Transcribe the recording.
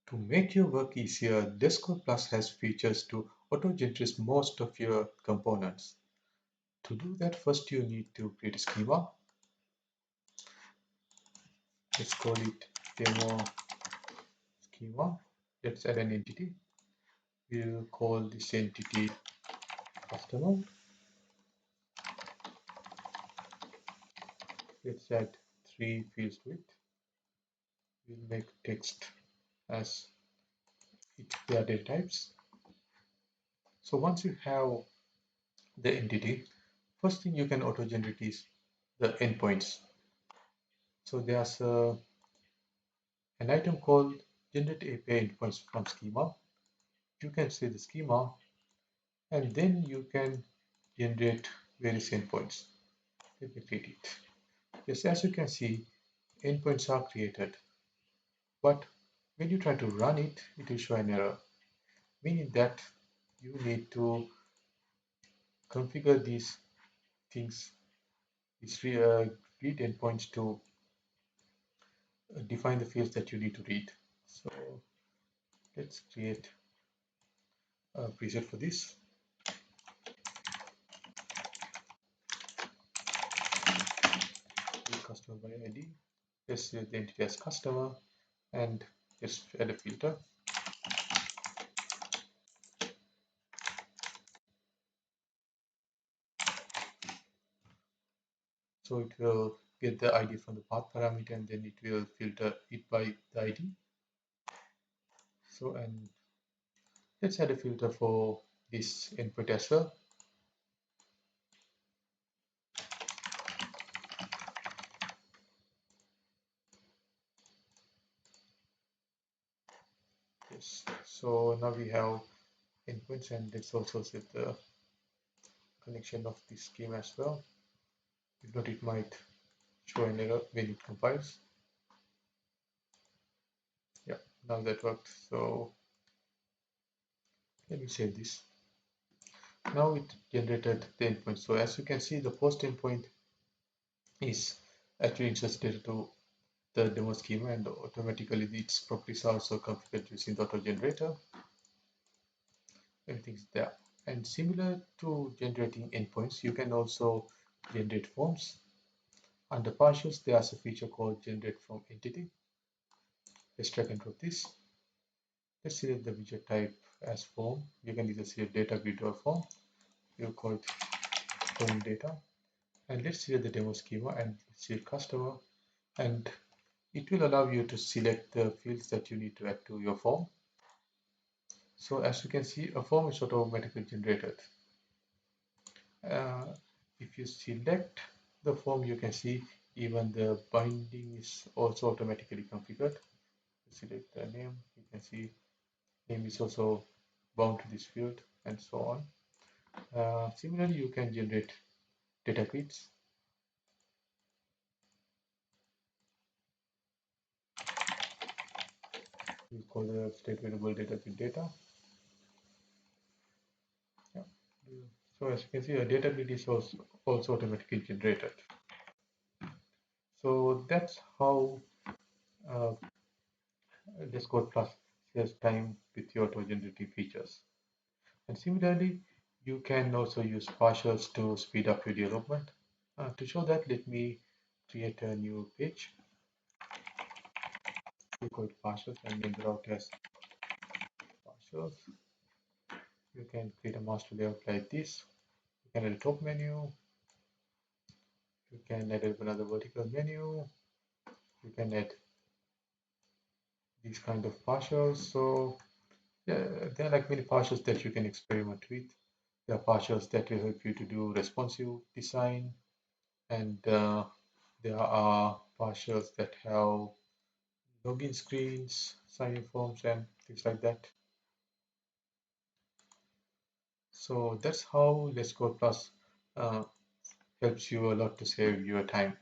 To make your work easier, Discord Plus has features to auto-generate most of your components. To do that, first you need to create a schema. Let's call it demo schema. Let's add an entity. We'll call this entity customer. Let's add 3 fields to it. We'll make text as their data types. So once you have the entity, first thing you can auto-generate is the endpoints. So there's an item called generate API endpoints from schema. You can see the schema and then you can generate various endpoints. Let me create it. Yes, as you can see, endpoints are created. But when you try to run it, it will show an error, meaning that you need to configure these things, these read endpoints to define the fields that you need to read. So let's create a preset for this. Customer by ID. Let's use the entity as customer and let's add a filter. So it will get the ID from the path parameter and then it will filter it by the ID. So and let's add a filter for this input as well. Yes. So now we have inputs and let's also set the connection of this scheme as well. If not, it might show an error when it compiles. Yeah, now that worked. So let me save this. Now it generated the endpoint. So as you can see, the post endpoint is actually inserts data to the demo schema and automatically its properties are also configured using the auto generator. Everything's there. And similar to generating endpoints, you can also generate forms. Under partials, there's a feature called generate from entity. Let's drag and drop this. Let's select the widget type as form. You can either select data grid or form. We'll call it form data. And let's select the demo schema and select customer. And it will allow you to select the fields that you need to add to your form. So as you can see, a form is automatically generated. Uh, if you select the form, you can see even the binding is also automatically configured. Select the name, you can see name is also bound to this field and so on. Similarly, you can generate data grids. We call the state variable data grid data. Yeah. So as you can see, a data grid is also automatically generated. So that's how uh, Discord Plus saves time with your auto-generating features. And similarly, you can also use partials to speed up your development. To show that, let me create a new page. We call it partials and name the route as partials. You can create a master layout like this. You can add a top menu. You can add another vertical menu. You can add these kind of partials. So yeah, there are like many partials that you can experiment with. There are partials that will help you to do responsive design, and there are partials that have login screens, sign-in forms, and things like that. So that's how Let's Code Plus uh, helps you a lot to save your time.